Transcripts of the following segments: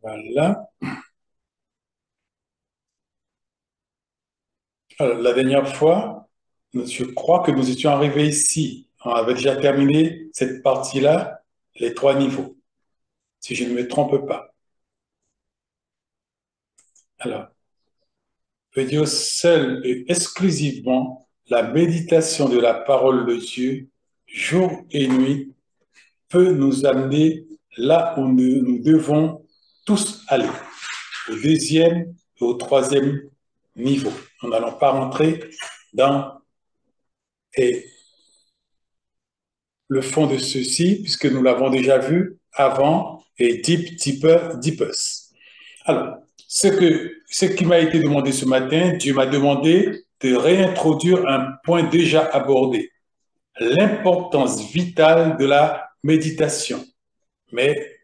Voilà. Alors, la dernière fois, je crois que nous étions arrivés ici. On avait déjà terminé cette partie-là, les trois niveaux, si je ne me trompe pas. Alors, je dire seul et exclusivement la méditation de la parole de Dieu, jour et nuit, peut nous amener là où nous devons tous aller, au deuxième et au troisième niveau. Nous n'allons pas rentrer dans et le fond de ceci, puisque nous l'avons déjà vu avant, et deep, deeper, deepest. Alors, ce qui m'a été demandé ce matin, Dieu m'a demandé de réintroduire un point déjà abordé, l'importance vitale de la méditation, mais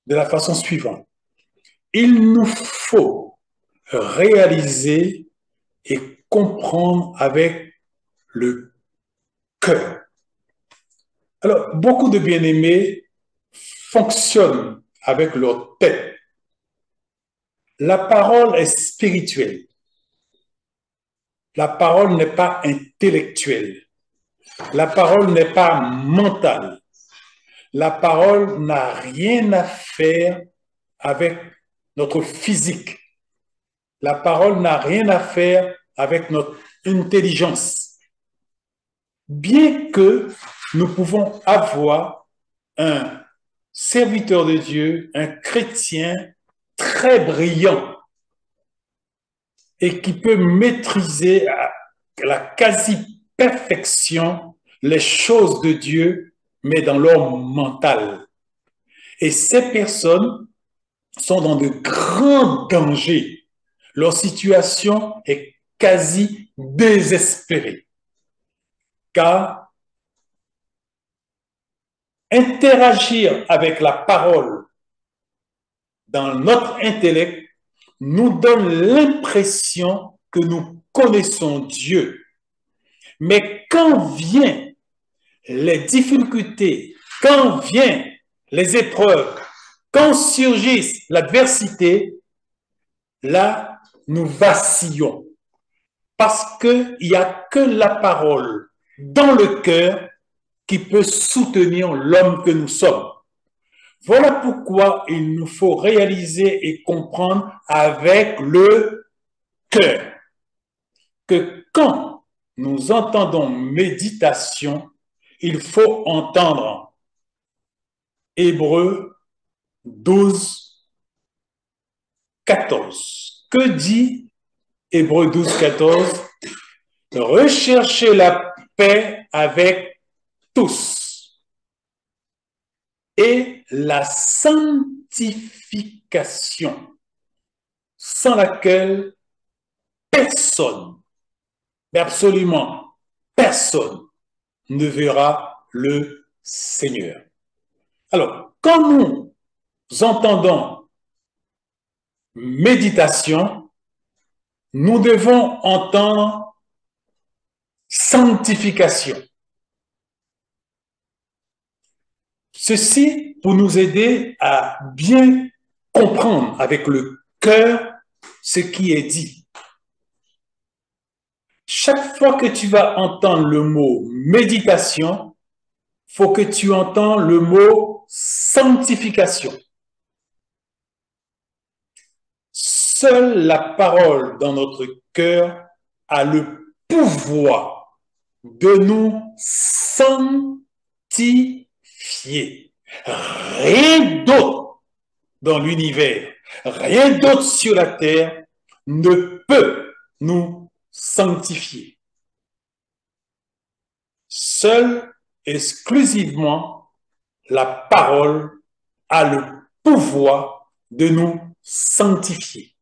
de la façon suivante. Il nous faut réaliser et comprendre avec le cœur. Alors, beaucoup de bien-aimés fonctionnent avec leur tête. La parole est spirituelle. La parole n'est pas intellectuelle. La parole n'est pas mentale. La parole n'a rien à faire avec notre physique. La parole n'a rien à faire avec notre intelligence. Bien que nous pouvons avoir un serviteur de Dieu, un chrétien très brillant et qui peut maîtriser à la quasi-perfection les choses de Dieu, mais dans leur mental. Et ces personnes sont dans de grands dangers. Leur situation est quasi désespérée. Car interagir avec la parole dans notre intellect nous donne l'impression que nous connaissons Dieu. Mais quand viennent les difficultés, quand viennent les épreuves, quand surgit l'adversité, là, nous vacillons. Parce qu'il n'y a que la parole dans le cœur qui peut soutenir l'homme que nous sommes. Voilà pourquoi il nous faut réaliser et comprendre avec le cœur que quand nous entendons méditation, il faut entendre Hébreux 12, 14. Que dit Hébreux 12, 14? Recherchez la paix avec tous et la sanctification, sans laquelle personne, mais absolument personne, ne verra le Seigneur. Alors, quand nous entendons méditation, nous devons entendre sanctification. Ceci pour nous aider à bien comprendre avec le cœur ce qui est dit. Chaque fois que tu vas entendre le mot méditation, il faut que tu entends le mot sanctification. Seule la parole dans notre cœur a le pouvoir de nous sanctifier. Rien d'autre dans l'univers, rien d'autre sur la terre ne peut nous sanctifier. Seule, exclusivement, la parole a le pouvoir de nous sanctifier.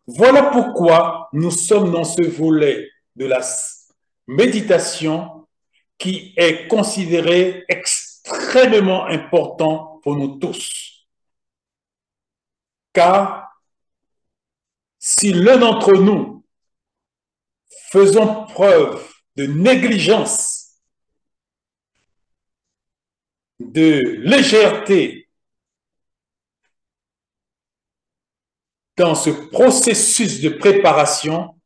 Voilà pourquoi nous sommes dans ce volet de la méditation qui est considéré extrêmement important pour nous tous. Car si l'un d'entre nous faisons preuve de négligence, de légèreté, dans ce processus de préparation,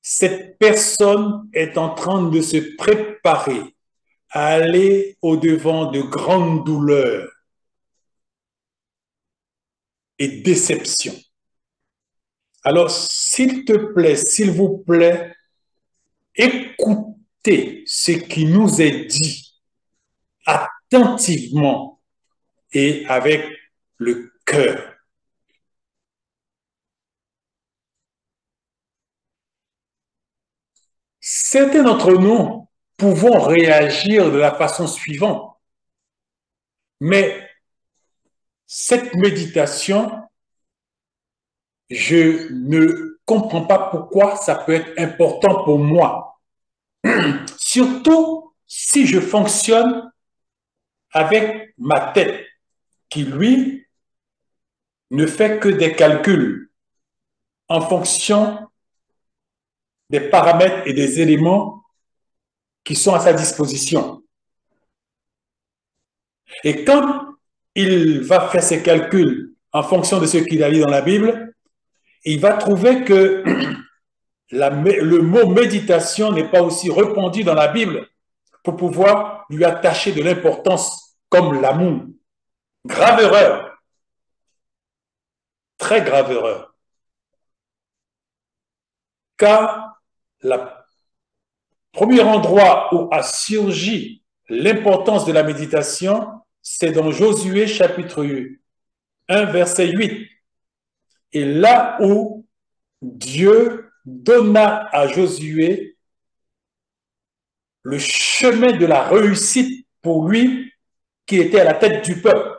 cette personne est en train de se préparer à aller au-devant de grandes douleurs et déceptions. Alors, s'il te plaît, s'il vous plaît, écoutez ce qui nous est dit attentivement et avec le cœur. Certains d'entre nous pouvons réagir de la façon suivante, mais cette méditation, je ne comprends pas pourquoi ça peut être important pour moi. Surtout si je fonctionne avec ma tête, qui, lui, ne fait que des calculs en fonction des paramètres et des éléments qui sont à sa disposition. Et quand il va faire ses calculs en fonction de ce qu'il a lu dans la Bible, il va trouver que le mot méditation n'est pas aussi répandu dans la Bible pour pouvoir lui attacher de l'importance comme l'amour. Grave erreur. Très grave erreur. Car le premier endroit où a surgi l'importance de la méditation, c'est dans Josué chapitre 1, verset 8. Et là où Dieu donna à Josué le chemin de la réussite pour lui qui était à la tête du peuple.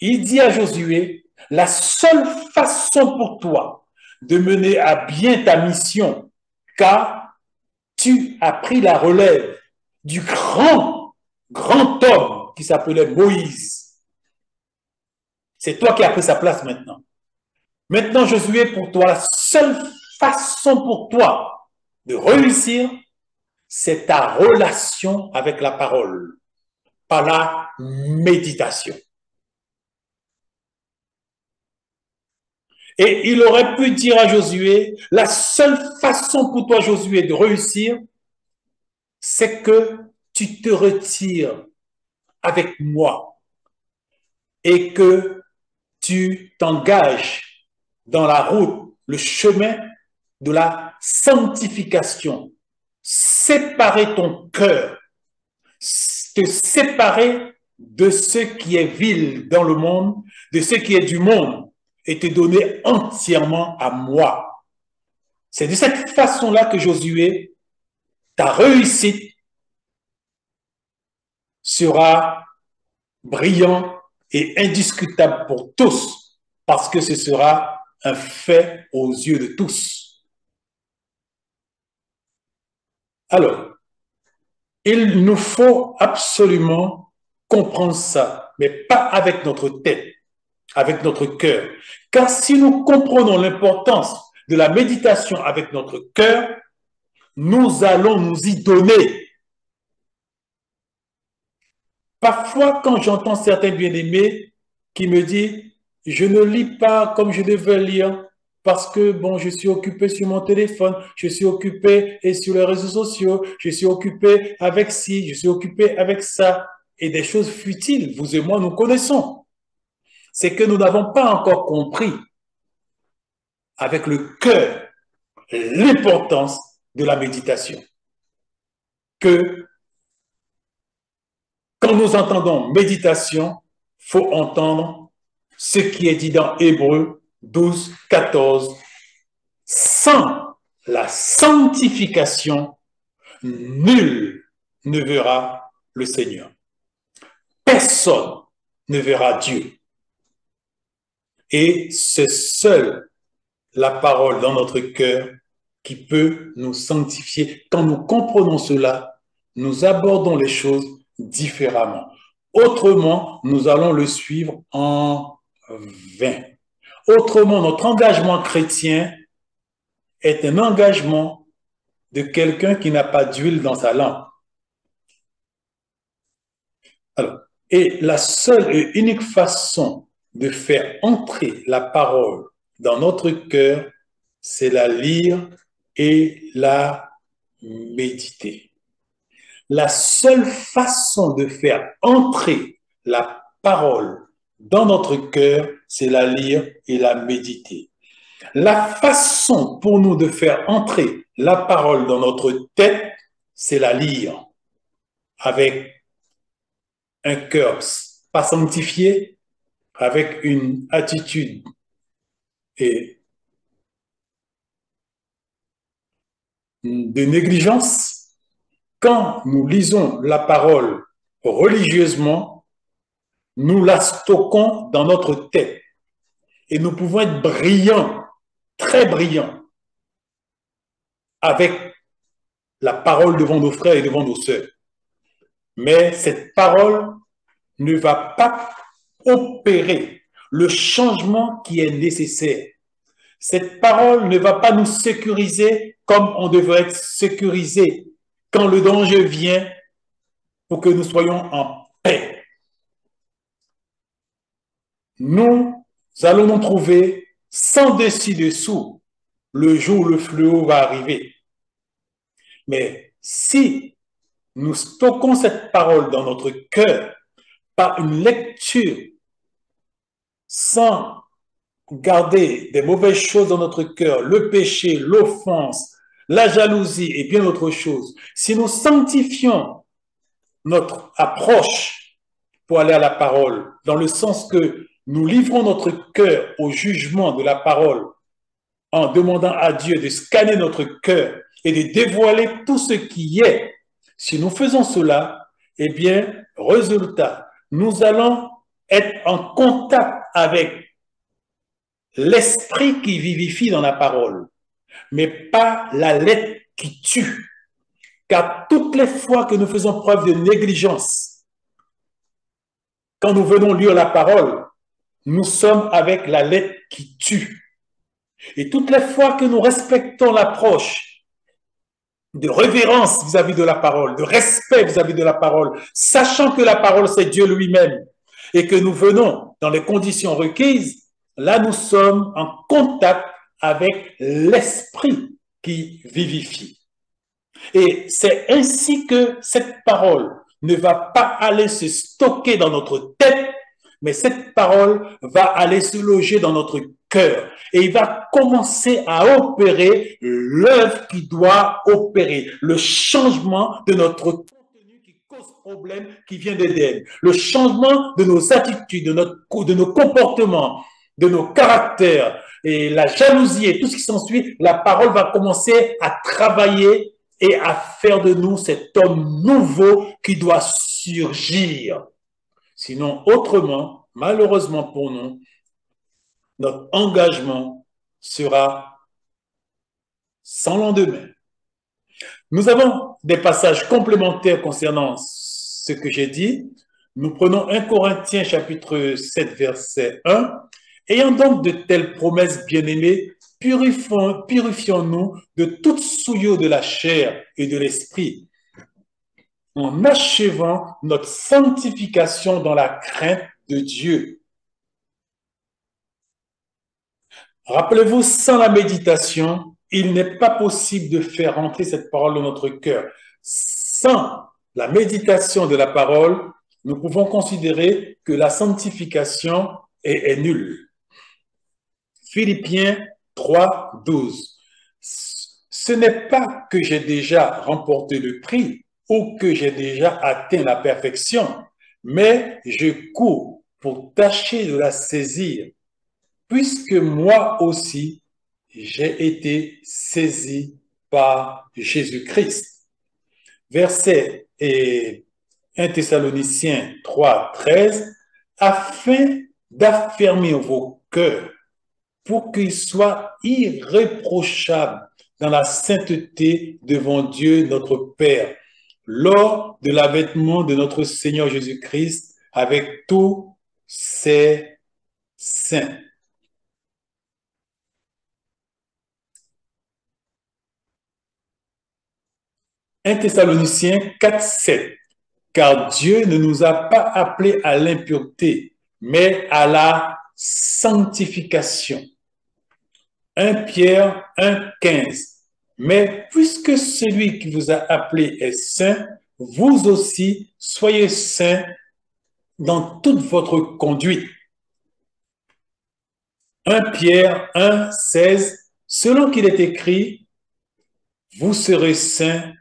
Il dit à Josué, la seule façon pour toi de mener à bien ta mission, car tu as pris la relève du grand homme qui s'appelait Moïse. C'est toi qui as pris sa place maintenant. Maintenant, Josué, pour toi, la seule façon pour toi de réussir, c'est ta relation avec la parole, par la méditation. Et il aurait pu dire à Josué, la seule façon pour toi, Josué, de réussir, c'est que tu te retires avec moi et que tu t'engages dans la route, le chemin de la sanctification. Séparer ton cœur, te séparer de ce qui est vil dans le monde, de ce qui est du monde, et te donner entièrement à moi. C'est de cette façon-là que Josué, ta réussite sera brillant et indiscutable pour tous, parce que ce sera un fait aux yeux de tous. Alors, il nous faut absolument comprendre ça, mais pas avec notre tête, avec notre cœur. Car si nous comprenons l'importance de la méditation avec notre cœur, nous allons nous y donner. Parfois, quand j'entends certains bien-aimés qui me disent « Je ne lis pas comme je devais lire parce que, bon, je suis occupé sur mon téléphone, je suis occupé et sur les réseaux sociaux, je suis occupé avec ci, je suis occupé avec ça. » Et des choses futiles, vous et moi, nous connaissons. C'est que nous n'avons pas encore compris avec le cœur l'importance de la méditation. Que quand nous entendons méditation, il faut entendre ce qui est dit dans Hébreux 12, 14. Sans la sanctification, nul ne verra le Seigneur. Personne ne verra Dieu. Et c'est seule la parole dans notre cœur qui peut nous sanctifier. Quand nous comprenons cela, nous abordons les choses différemment. Autrement, nous allons le suivre en vain. Autrement, notre engagement chrétien est un engagement de quelqu'un qui n'a pas d'huile dans sa lampe. Alors, et la seule et unique façon de faire entrer la parole dans notre cœur, c'est la lire et la méditer. La seule façon de faire entrer la parole dans notre cœur, c'est la lire et la méditer. La façon pour nous de faire entrer la parole dans notre tête, c'est la lire avec un cœur pas sanctifié, avec une attitude et de négligence. Quand nous lisons la parole religieusement, nous la stockons dans notre tête et nous pouvons être brillants, très brillants, avec la parole devant nos frères et devant nos sœurs. Mais cette parole ne va pas opérer le changement qui est nécessaire. Cette parole ne va pas nous sécuriser comme on devrait être sécurisé quand le danger vient pour que nous soyons en paix. Nous allons nous trouver sans dessus-dessous le jour où le fléau va arriver. Mais si nous stockons cette parole dans notre cœur par une lecture sans garder des mauvaises choses dans notre cœur, le péché, l'offense, la jalousie et bien d'autres choses, si nous sanctifions notre approche pour aller à la parole, dans le sens que nous livrons notre cœur au jugement de la parole en demandant à Dieu de scanner notre cœur et de dévoiler tout ce qui est. Si nous faisons cela, eh bien, résultat, nous allons être en contact avec l'esprit qui vivifie dans la parole, mais pas la lettre qui tue. Car toutes les fois que nous faisons preuve de négligence, quand nous venons lire la parole, nous sommes avec la lettre qui tue. Et toutes les fois que nous respectons l'approche de révérence vis-à-vis de la parole, de respect vis-à-vis de la parole, sachant que la parole, c'est Dieu lui-même, et que nous venons dans les conditions requises, là, nous sommes en contact avec l'esprit qui vivifie. Et c'est ainsi que cette parole ne va pas aller se stocker dans notre tête, mais cette parole va aller se loger dans notre cœur et il va commencer à opérer l'œuvre qui doit opérer, le changement de notre contenu qui cause problème qui vient d'Éden, le changement de nos attitudes, de nos comportements, de nos caractères et la jalousie et tout ce qui s'ensuit. La parole va commencer à travailler et à faire de nous cet homme nouveau qui doit surgir. Sinon, autrement, malheureusement pour nous, notre engagement sera sans lendemain. Nous avons des passages complémentaires concernant ce que j'ai dit. Nous prenons 1 Corinthiens chapitre 7, verset 1. Ayant donc de telles promesses, bien-aimés, purifions-nous de toute souillure de la chair et de l'esprit, en achevant notre sanctification dans la crainte de Dieu. Rappelez-vous, sans la méditation, il n'est pas possible de faire rentrer cette parole dans notre cœur. Sans la méditation de la parole, nous pouvons considérer que la sanctification est nulle. Philippiens 3, 12. Ce n'est pas que j'ai déjà remporté le prix ou que j'ai déjà atteint la perfection, mais je cours pour tâcher de la saisir, puisque moi aussi, j'ai été saisi par Jésus-Christ. Verset 1 Thessaloniciens 3, 13, afin d'affermir vos cœurs pour qu'ils soient irréprochables dans la sainteté devant Dieu notre Père, lors de l'avènement de notre Seigneur Jésus-Christ avec tous ses saints. « 1 Thessaloniciens 4, 7. Car Dieu ne nous a pas appelés à l'impureté, mais à la sanctification. 1 Pierre 1,15. Mais puisque celui qui vous a appelé est saint, vous aussi soyez saints dans toute votre conduite. 1 Pierre 1,16. Selon qu'il est écrit, vous serez saints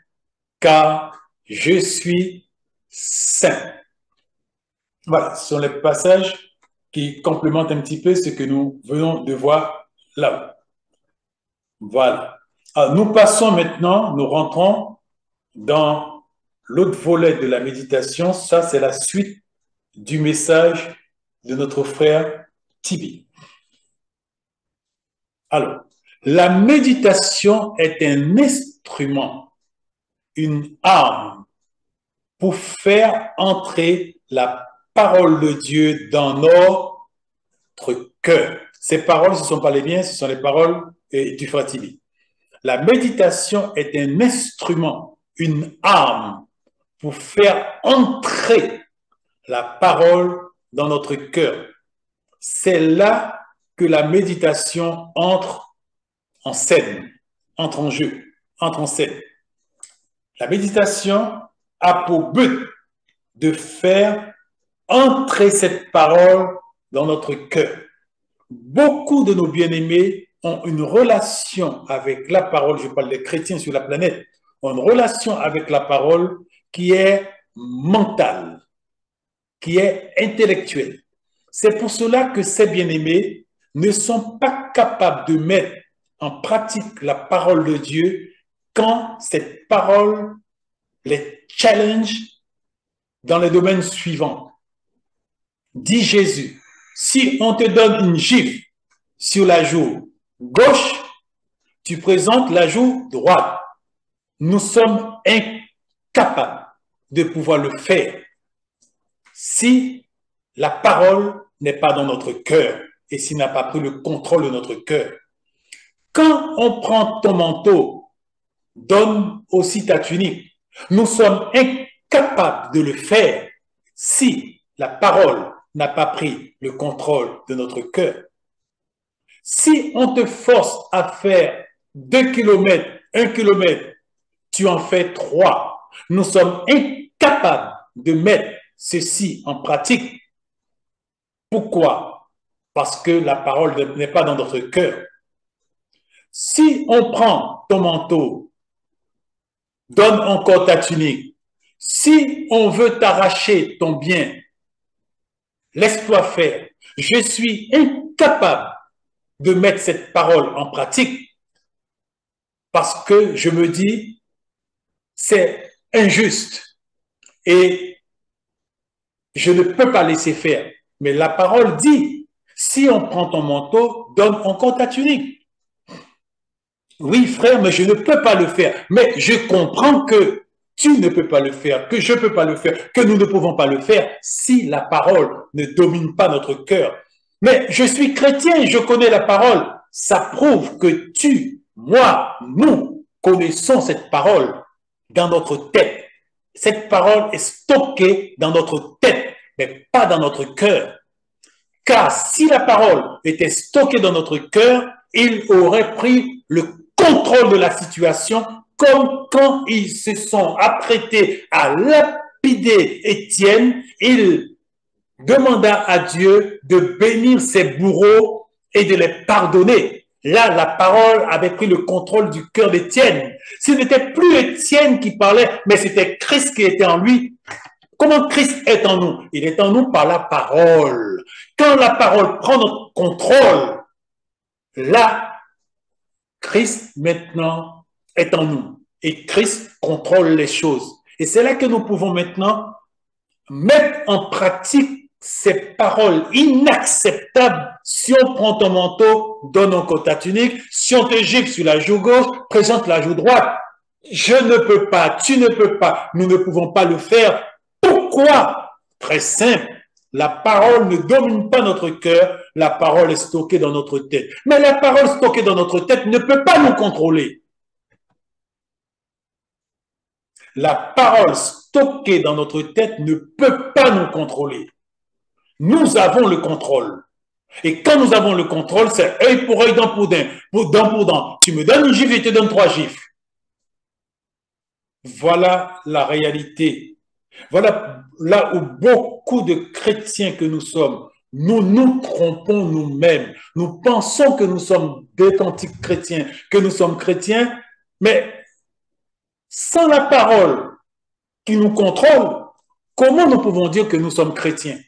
car je suis saint. Voilà, ce sont les passages qui complémentent un petit peu ce que nous venons de voir là-haut. Voilà. Alors, nous passons maintenant, nous rentrons dans l'autre volet de la méditation. Ça, c'est la suite du message de notre frère Tibi. Alors, la méditation est un instrument, une arme pour faire entrer la parole de Dieu dans notre cœur. Ces paroles, ce ne sont pas les miennes, ce sont les paroles du frère Tibi. La méditation est un instrument, une arme pour faire entrer la parole dans notre cœur. C'est là que la méditation entre en scène, entre en jeu, entre en scène. La méditation a pour but de faire entrer cette parole dans notre cœur. Beaucoup de nos bien-aimés ont une relation avec la parole, je parle des chrétiens sur la planète, ont une relation avec la parole qui est mentale, qui est intellectuelle. C'est pour cela que ces bien-aimés ne sont pas capables de mettre en pratique la parole de Dieu quand cette parole les challenge dans les domaines suivants. Dit Jésus, si on te donne une gifle sur la joue gauche, tu présentes la joue droite. Nous sommes incapables de pouvoir le faire si la parole n'est pas dans notre cœur et s'il n'a pas pris le contrôle de notre cœur. Quand on prend ton manteau, donne aussi ta tunique. Nous sommes incapables de le faire si la parole n'a pas pris le contrôle de notre cœur. Si on te force à faire 2 kilomètres, 1 kilomètre, tu en fais 3. Nous sommes incapables de mettre ceci en pratique. Pourquoi? Parce que la parole n'est pas dans notre cœur. Si on prend ton manteau, donne encore ta tunique. Si on veut t'arracher ton bien, laisse-toi faire. Je suis incapable de mettre cette parole en pratique parce que je me dis, c'est injuste et je ne peux pas laisser faire. Mais la parole dit, si on prend ton manteau, donne encore ta tunique. Oui, frère, mais je ne peux pas le faire. Mais je comprends que tu ne peux pas le faire, que je ne peux pas le faire, que nous ne pouvons pas le faire si la parole ne domine pas notre cœur. Mais je suis chrétien, je connais la parole. Ça prouve que tu, moi, nous connaissons cette parole dans notre tête. Cette parole est stockée dans notre tête, mais pas dans notre cœur. Car si la parole était stockée dans notre cœur, il aurait pris le contrôle de la situation, comme quand ils se sont apprêtés à lapider Étienne, il demanda à Dieu de bénir ses bourreaux et de les pardonner. Là, la parole avait pris le contrôle du cœur d'Étienne. Ce n'était plus Étienne qui parlait, mais c'était Christ qui était en lui. Comment Christ est en nous? Il est en nous par la parole. Quand la parole prend notre contrôle, là, Christ maintenant est en nous. Et Christ contrôle les choses. Et c'est là que nous pouvons maintenant mettre en pratique ces paroles inacceptables. Si on prend ton manteau, donne encore ta tunique. Si on te gifle sur la joue gauche, présente la joue droite. Je ne peux pas, tu ne peux pas, nous ne pouvons pas le faire. Pourquoi? Très simple. La parole ne domine pas notre cœur, la parole est stockée dans notre tête. Mais la parole stockée dans notre tête ne peut pas nous contrôler. La parole stockée dans notre tête ne peut pas nous contrôler. Nous avons le contrôle. Et quand nous avons le contrôle, c'est œil pour œil, dent pour dent. Tu me donnes une gifle, je te donne 3 gifles. Voilà la réalité. Voilà là où beaucoup de chrétiens que nous sommes, nous nous trompons nous-mêmes. Nous pensons que nous sommes d'authentiques chrétiens, que nous sommes chrétiens, mais sans la parole qui nous contrôle, comment nous pouvons dire que nous sommes chrétiens?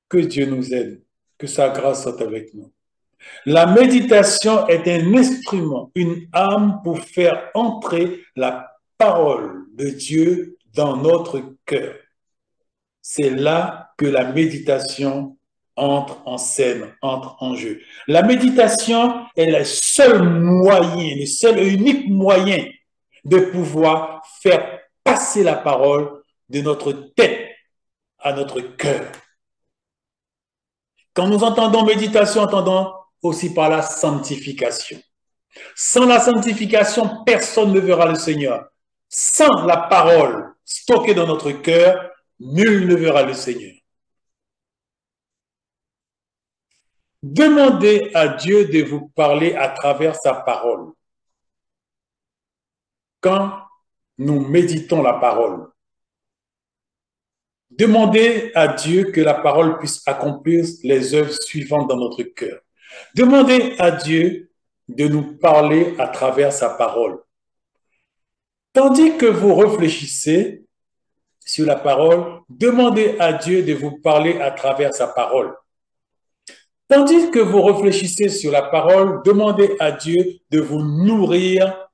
Que Dieu nous aide, que sa grâce soit avec nous. La méditation est un instrument, une arme pour faire entrer la parole de Dieu dans notre cœur. C'est là que la méditation entre en scène, entre en jeu. La méditation est le seul moyen, le seul et unique moyen de pouvoir faire passer la parole de notre tête à notre cœur. Quand nous entendons méditation, entendons aussi par la sanctification. Sans la sanctification, personne ne verra le Seigneur. Sans la parole stockée dans notre cœur, nul ne verra le Seigneur. Demandez à Dieu de vous parler à travers sa parole. Quand nous méditons la parole, demandez à Dieu que la parole puisse accomplir les œuvres suivantes dans notre cœur. Demandez à Dieu de nous parler à travers sa parole. Tandis que vous réfléchissez sur la parole, demandez à Dieu de vous parler à travers sa parole. Tandis que vous réfléchissez sur la parole, demandez à Dieu de vous nourrir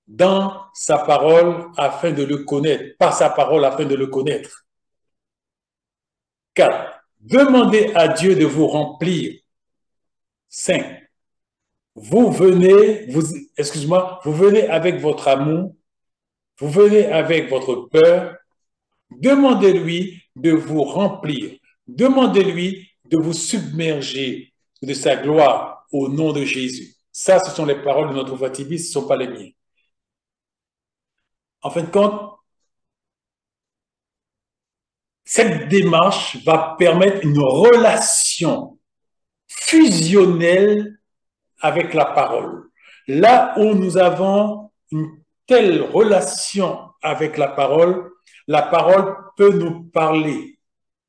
dans sa parole afin de le connaître, par sa parole afin de le connaître. 4. Demandez à Dieu de vous remplir. 5. Vous venez avec votre amour, vous venez avec votre peur. Demandez-lui de vous remplir. Demandez-lui de vous submerger de sa gloire au nom de Jésus. Ça, ce sont les paroles de notre Fatibis, ce ne sont pas les miennes. En fin de compte, cette démarche va permettre une relation fusionnelle avec la parole. Là où nous avons une telle relation avec la parole peut nous parler,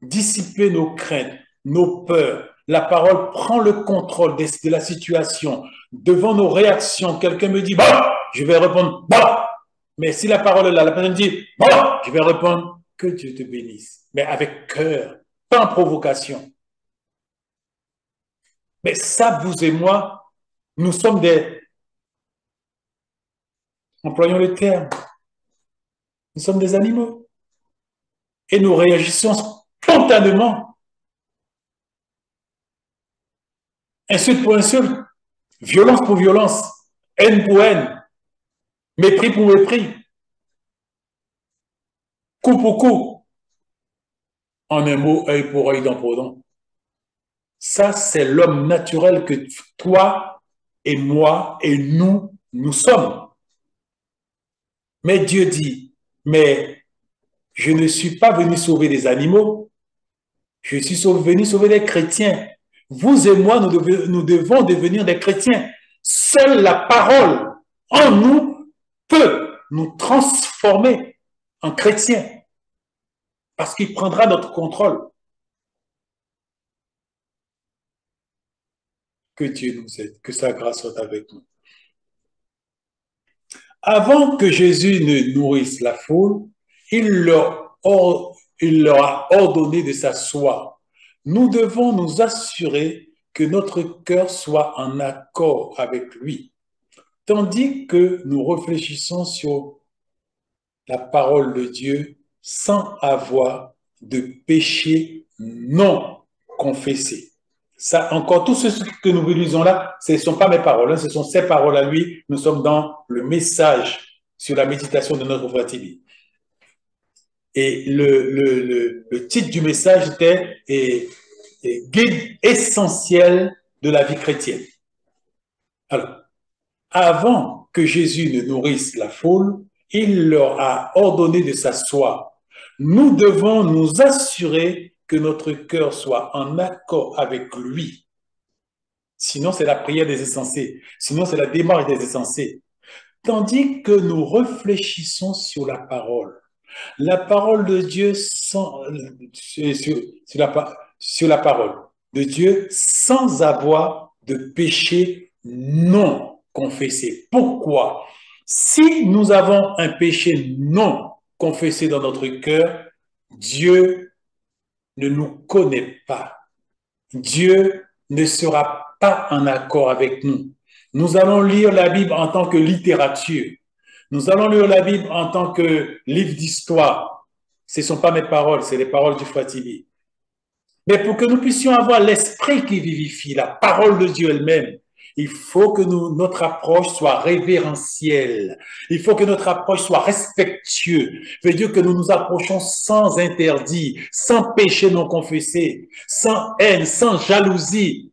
dissiper nos craintes, nos peurs. La parole prend le contrôle de la situation. Devant nos réactions, quelqu'un me dit « bah », je vais répondre « bah ». Mais si la parole est là, la personne dit « bah », je vais répondre « que Dieu te bénisse ». Mais avec cœur, pas en provocation. Mais ça, vous et moi, nous sommes employons le terme, nous sommes des animaux. Et nous réagissons spontanément. Insulte pour insulte, violence pour violence, haine pour haine, mépris pour mépris, coup pour coup. En un mot, œil pour œil, dent pour dent. Ça, c'est l'homme naturel que toi et moi et nous sommes. Mais Dieu dit, mais je ne suis pas venu sauver des animaux, je suis venu sauver des chrétiens. Vous et moi, nous devons devenir des chrétiens. Seule la parole en nous peut nous transformer en chrétiens parce qu'il prendra notre contrôle. Que Dieu nous aide, que sa grâce soit avec nous. Avant que Jésus ne nourrisse la foule, il leur a ordonné de s'asseoir. Nous devons nous assurer que notre cœur soit en accord avec lui. Tandis que nous réfléchissons sur la parole de Dieu sans avoir de péché non confessé. Ça, encore, tout ce que nous lisons là, ce ne sont pas mes paroles, hein, ce sont ses paroles à lui. Nous sommes dans le message sur la méditation de notre frère Tibi. Et le titre du message était Guide essentiel de la vie chrétienne. Alors, avant que Jésus ne nourrisse la foule, il leur a ordonné de s'asseoir. nous devons nous assurer que notre cœur soit en accord avec lui. Sinon, c'est la prière des insensés. Sinon, c'est la démarche des insensés. Tandis que nous réfléchissons sur la parole de Dieu sur la parole de Dieu sans avoir de péché non confessé. Pourquoi? Si nous avons un péché non confessé dans notre cœur, Dieu ne nous connaît pas. Dieu ne sera pas en accord avec nous. Nous allons lire la Bible en tant que littérature. Nous allons lire la Bible en tant que livre d'histoire. Ce ne sont pas mes paroles, c'est les paroles du Frère Tibi. Mais pour que nous puissions avoir l'esprit qui vivifie, la parole de Dieu elle-même, il faut que notre approche soit révérentielle. Il faut que notre approche soit respectueuse. Veut dire que nous nous approchons sans interdit, sans péché non confessé, sans haine, sans jalousie.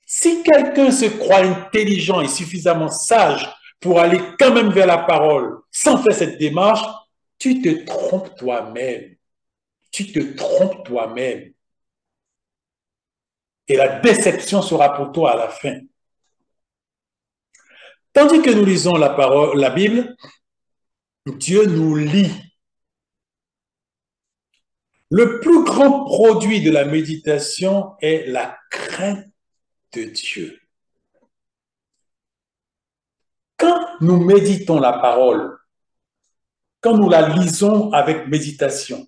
Si quelqu'un se croit intelligent et suffisamment sage pour aller quand même vers la parole sans faire cette démarche, tu te trompes toi-même. Tu te trompes toi-même. Et la déception sera pour toi à la fin. Tandis que nous lisons la Bible, Dieu nous lit. Le plus grand produit de la méditation est la crainte de Dieu. Quand nous méditons la parole, quand nous la lisons avec méditation,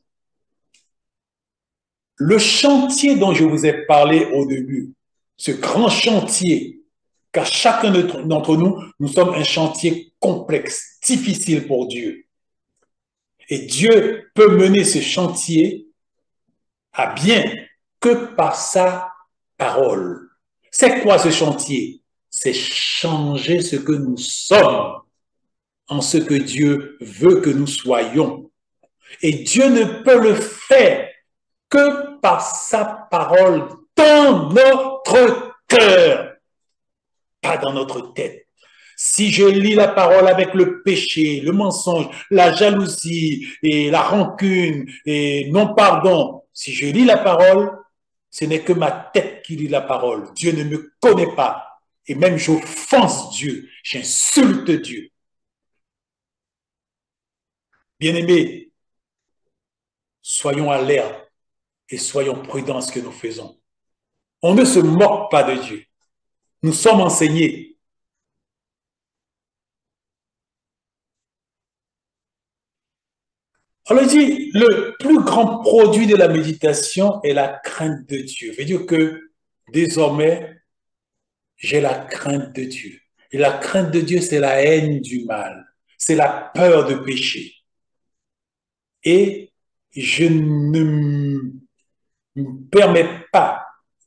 le chantier dont je vous ai parlé au début, ce grand chantier, car chacun d'entre nous, nous sommes un chantier complexe, difficile pour Dieu. Et Dieu peut mener ce chantier à bien que par sa parole. C'est quoi ce chantier? C'est changer ce que nous sommes en ce que Dieu veut que nous soyons. Et Dieu ne peut le faire que par sa parole dans notre cœur, pas dans notre tête. Si je lis la parole avec le péché, le mensonge, la jalousie et la rancune et non-pardon, si je lis la parole, ce n'est que ma tête qui lit la parole. Dieu ne me connaît pas. Et même j'offense Dieu, j'insulte Dieu. Bien-aimés, soyons alertes et soyons prudents dans ce que nous faisons. On ne se moque pas de Dieu. Nous sommes enseignés. On le dit, le plus grand produit de la méditation est la crainte de Dieu. Ça veut dire que désormais, j'ai la crainte de Dieu. Et la crainte de Dieu, c'est la haine du mal. C'est la peur de pécher. Et je ne me permets pas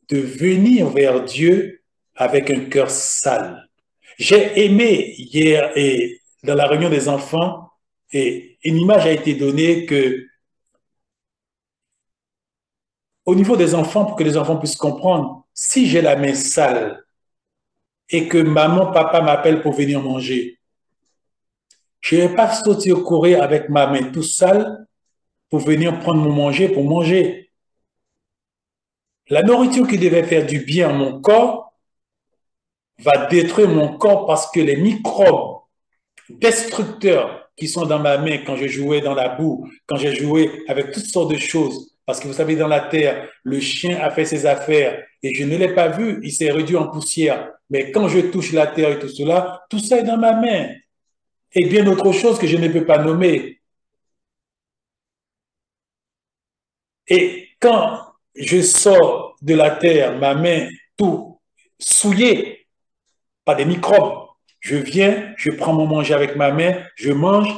de venir vers Dieu avec un cœur sale. J'ai aimé hier et dans la réunion des enfants, et une image a été donnée que au niveau des enfants, pour que les enfants puissent comprendre, si j'ai la main sale et que maman, papa m'appelle pour venir manger, je ne vais pas sauter au courir avec ma main tout sale pour venir prendre mon manger pour manger. La nourriture qui devait faire du bien à mon corps va détruire mon corps parce que les microbes destructeurs qui sont dans ma main quand je jouais dans la boue, quand j'ai joué avec toutes sortes de choses, parce que vous savez, dans la terre, le chien a fait ses affaires et je ne l'ai pas vu, il s'est réduit en poussière. Mais quand je touche la terre et tout cela, tout ça est dans ma main. Et bien d'autres choses que je ne peux pas nommer. Et quand je sors de la terre, ma main tout souillée par des microbes, je viens, je prends mon manger avec ma main, je mange.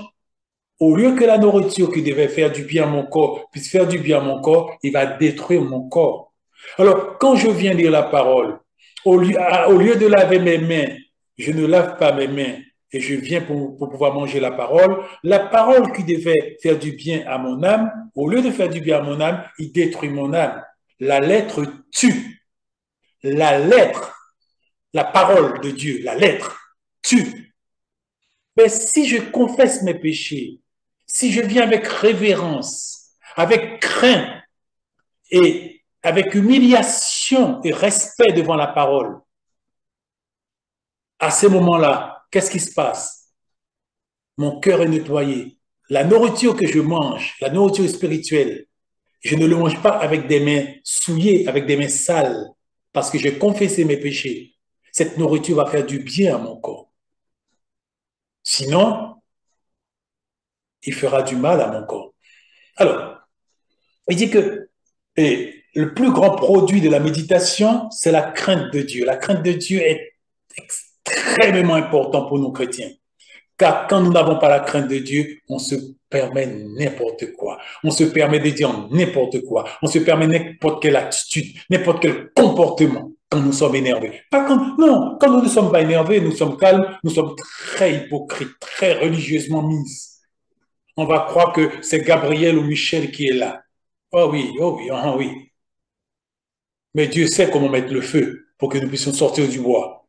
Au lieu que la nourriture qui devait faire du bien à mon corps puisse faire du bien à mon corps, il va détruire mon corps. Alors, quand je viens lire la parole, au lieu de laver mes mains, je ne lave pas mes mains et je viens pour pouvoir manger la parole qui devait faire du bien à mon âme, au lieu de faire du bien à mon âme, il détruit mon âme. La lettre tue. La lettre, la parole de Dieu, la lettre tue. Mais si je confesse mes péchés, si je viens avec révérence, avec crainte et avec humiliation et respect devant la parole, à ce moment-là, qu'est-ce qui se passe? Mon cœur est nettoyé. La nourriture que je mange, la nourriture spirituelle, je ne le mange pas avec des mains souillées, avec des mains sales, parce que j'ai confessé mes péchés. Cette nourriture va faire du bien à mon corps. Sinon, il fera du mal à mon corps. Alors, il dit que le plus grand produit de la méditation, c'est la crainte de Dieu. La crainte de Dieu est extrêmement importante pour nous chrétiens. Car quand nous n'avons pas la crainte de Dieu, on se permet n'importe quoi. On se permet de dire n'importe quoi. On se permet n'importe quelle attitude, n'importe quel comportement quand nous sommes énervés. Pas quand, non, quand nous ne sommes pas énervés, nous sommes calmes, nous sommes très hypocrites, très religieusement mis. On va croire que c'est Gabriel ou Michel qui est là. Oh oui, oh oui, oh oui. Mais Dieu sait comment mettre le feu pour que nous puissions sortir du bois.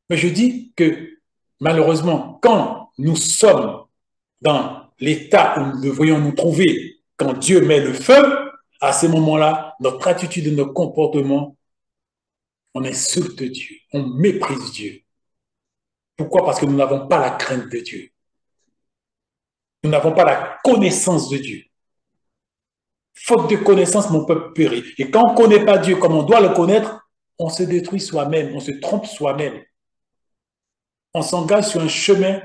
Mais je dis que malheureusement, quand nous sommes dans l'état où nous devrions nous trouver, quand Dieu met le feu, à ce moment-là, notre attitude et notre comportement, on insulte Dieu, on méprise Dieu. Pourquoi? Parce que nous n'avons pas la crainte de Dieu. Nous n'avons pas la connaissance de Dieu. Faute de connaissance, mon peuple périt. Et quand on ne connaît pas Dieu comme on doit le connaître, on se détruit soi-même, on se trompe soi-même. On s'engage sur un chemin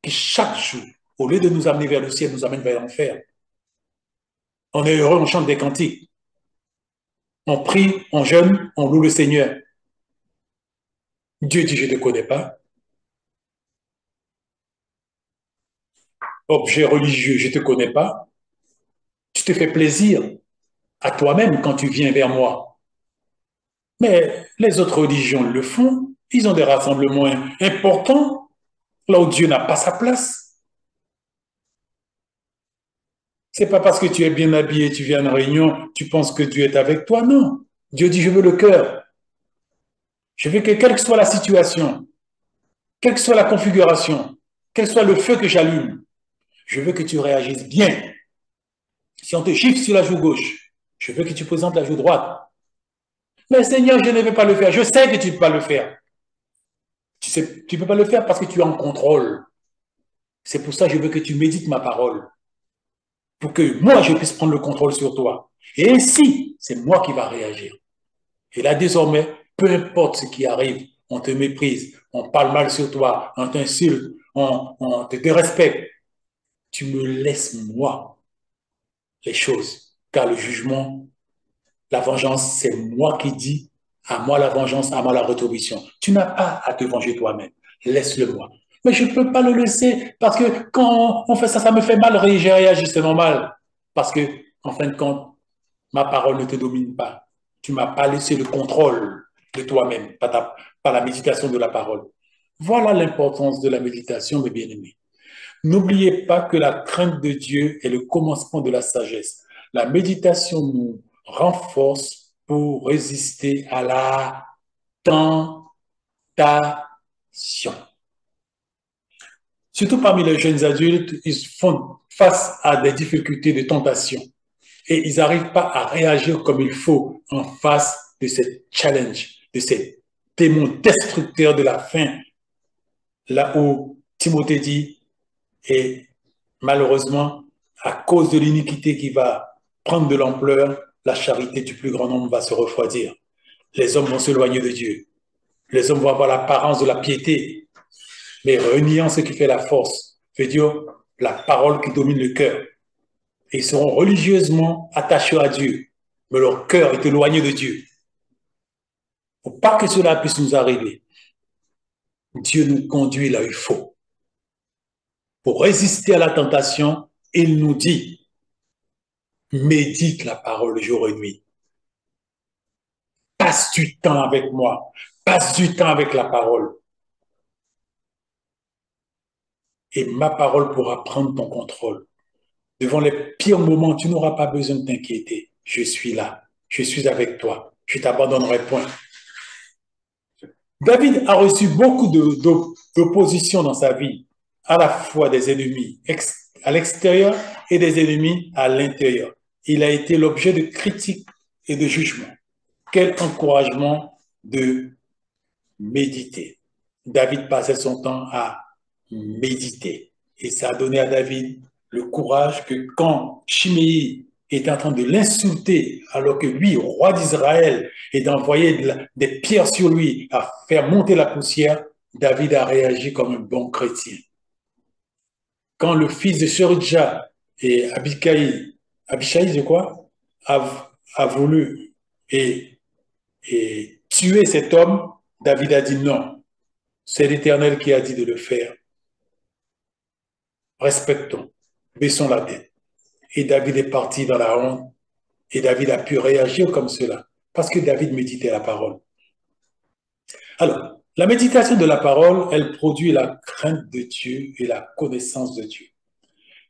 qui, chaque jour, au lieu de nous amener vers le ciel, nous amène vers l'enfer. On est heureux, on chante des cantiques. On prie, on jeûne, on loue le Seigneur. Dieu dit, je ne te connais pas. Objet religieux, je ne te connais pas. Tu te fais plaisir à toi-même quand tu viens vers moi. Mais les autres religions le font. Ils ont des rassemblements importants, là où Dieu n'a pas sa place. C'est pas parce que tu es bien habillé, tu viens à une réunion, tu penses que Dieu est avec toi. Non. Dieu dit, je veux le cœur. Je veux que, quelle que soit la situation, quelle que soit la configuration, quel soit le feu que j'allume, je veux que tu réagisses bien. Si on te gifle sur la joue gauche, je veux que tu présentes la joue droite. Mais Seigneur, je ne vais pas le faire. Je sais que tu ne peux pas le faire. Tu ne peux pas le faire parce que tu es en contrôle. C'est pour ça que je veux que tu médites ma parole. Pour que moi, je puisse prendre le contrôle sur toi. Et ainsi, c'est moi qui va réagir. Et là, désormais, peu importe ce qui arrive, on te méprise, on parle mal sur toi, on t'insulte, on te dérespecte. Tu me laisses, moi, les choses. Car le jugement, la vengeance, c'est moi qui dis, à moi la vengeance, à moi la rétribution. Tu n'as pas à te venger toi-même. Laisse-le moi. Mais je ne peux pas le laisser parce que quand on fait ça, ça me fait mal. J'ai réagi, c'est normal. Parce que, en fin de compte, ma parole ne te domine pas. Tu ne m'as pas laissé le contrôle de toi-même, pas la méditation de la parole. Voilà l'importance de la méditation, mes bien-aimés. N'oubliez pas que la crainte de Dieu est le commencement de la sagesse. La méditation nous renforce pour résister à la tentation. Surtout parmi les jeunes adultes, ils font face à des difficultés de tentation et ils n'arrivent pas à réagir comme il faut en face de ces challenges, de ces démons destructeurs de la faim. Là où Timothée dit, et malheureusement, à cause de l'iniquité qui va prendre de l'ampleur, la charité du plus grand nombre va se refroidir. Les hommes vont s'éloigner de Dieu. Les hommes vont avoir l'apparence de la piété, mais reniant ce qui fait la force, veut dire la parole qui domine le cœur. Et ils seront religieusement attachés à Dieu, mais leur cœur est éloigné de Dieu. Pour pas que cela puisse nous arriver, Dieu nous conduit là où il faut. Pour résister à la tentation, il nous dit, médite la parole jour et nuit. Passe du temps avec moi. Passe du temps avec la parole. Et ma parole pourra prendre ton contrôle. Devant les pires moments, tu n'auras pas besoin de t'inquiéter. Je suis là. Je suis avec toi. Je ne t'abandonnerai point. David a reçu beaucoup d'opposition dans sa vie, à la fois des ennemis à l'extérieur et des ennemis à l'intérieur. Il a été l'objet de critiques et de jugements. Quel encouragement de méditer. David passait son temps à méditer. Et ça a donné à David le courage que quand Chiméi est en train de l'insulter, alors que lui, roi d'Israël, et d'envoyer des pierres sur lui, à faire monter la poussière, David a réagi comme un bon chrétien. Quand le fils de Seridja et Abishai, je crois, a voulu et tuer cet homme, David a dit non. C'est l'Éternel qui a dit de le faire. Respectons, baissons la tête. Et David est parti dans la honte. Et David a pu réagir comme cela, parce que David méditait la parole. Alors, la méditation de la parole, elle produit la crainte de Dieu et la connaissance de Dieu.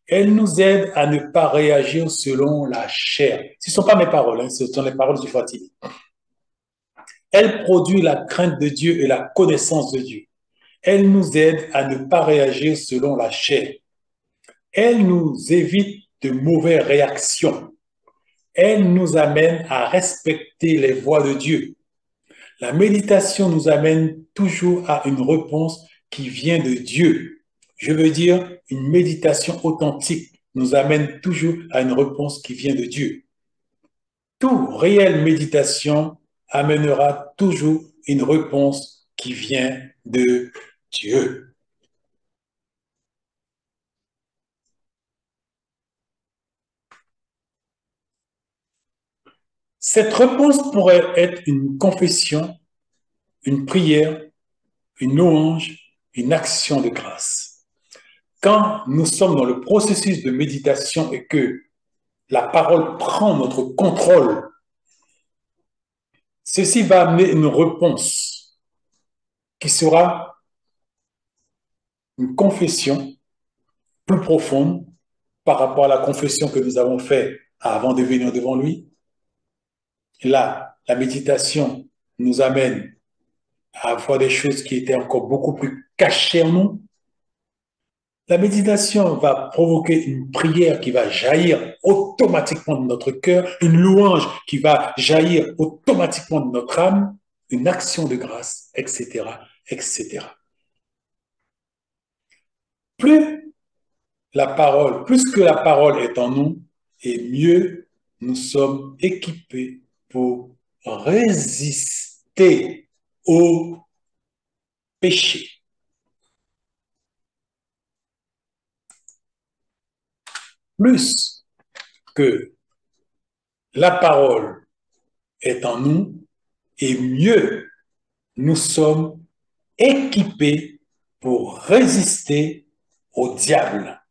Elle nous aide à ne pas réagir selon la chair. Ce ne sont pas mes paroles, hein, ce sont les paroles du Fatih. Elle produit la crainte de Dieu et la connaissance de Dieu. Elle nous aide à ne pas réagir selon la chair. Elle nous évite de mauvaises réactions. Elle nous amène à respecter les voies de Dieu. La méditation nous amène toujours à une réponse qui vient de Dieu. Je veux dire, une méditation authentique nous amène toujours à une réponse qui vient de Dieu. Toute réelle méditation amènera toujours une réponse qui vient de Dieu. Cette réponse pourrait être une confession, une prière, une louange, une action de grâce. Quand nous sommes dans le processus de méditation et que la parole prend notre contrôle, ceci va amener une réponse qui sera une confession plus profonde par rapport à la confession que nous avons faite avant de venir devant lui. Et là, la méditation nous amène à voir des choses qui étaient encore beaucoup plus cachées en nous. La méditation va provoquer une prière qui va jaillir automatiquement de notre cœur, une louange qui va jaillir automatiquement de notre âme, une action de grâce, etc., etc. Plus plus que la parole est en nous, et mieux nous sommes équipés pour résister au péché. Plus que la parole est en nous, et mieux nous sommes équipés pour résister au diable.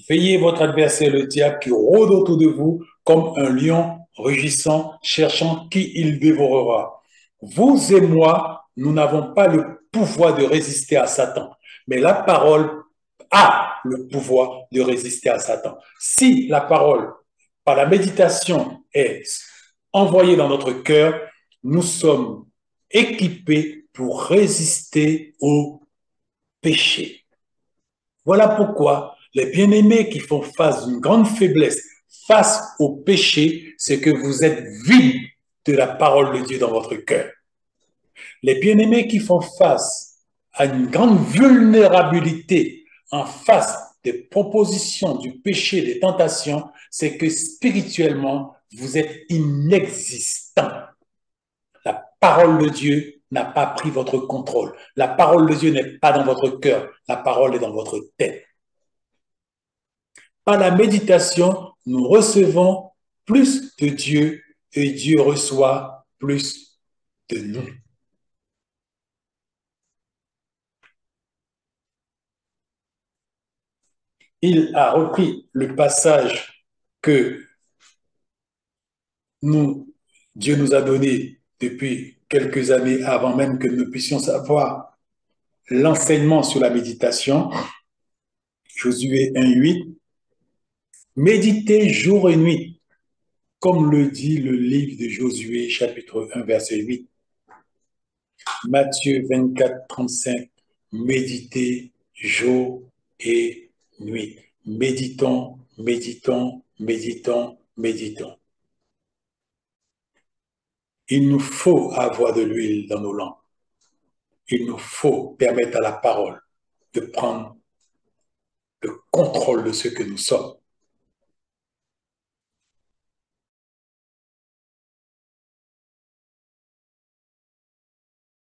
Veillez votre adversaire, le diable, qui rôde autour de vous comme un lion rugissant, cherchant qui il dévorera. Vous et moi, nous n'avons pas le pouvoir de résister à Satan, mais la parole a le pouvoir de résister à Satan. Si la parole, par la méditation, est envoyée dans notre cœur, nous sommes équipés pour résister au péché. Voilà pourquoi les bien-aimés qui font face d'une grande faiblesse face au péché, c'est que vous êtes vides de la parole de Dieu dans votre cœur. Les bien-aimés qui font face à une grande vulnérabilité en face des propositions du péché, des tentations, c'est que spirituellement, vous êtes inexistant. La parole de Dieu n'a pas pris votre contrôle. La parole de Dieu n'est pas dans votre cœur. La parole est dans votre tête. Par la méditation, nous recevons plus de Dieu et Dieu reçoit plus de nous. Il a repris le passage que Dieu nous a donné depuis quelques années avant même que nous puissions savoir l'enseignement sur la méditation. Josué 1:8. Méditez jour et nuit, comme le dit le livre de Josué, chapitre 1, verset 8. Matthieu 24, 35. Méditez jour et nuit. méditons, méditons, méditons, méditons. Il nous faut avoir de l'huile dans nos lampes. Il nous faut permettre à la parole de prendre le contrôle de ce que nous sommes.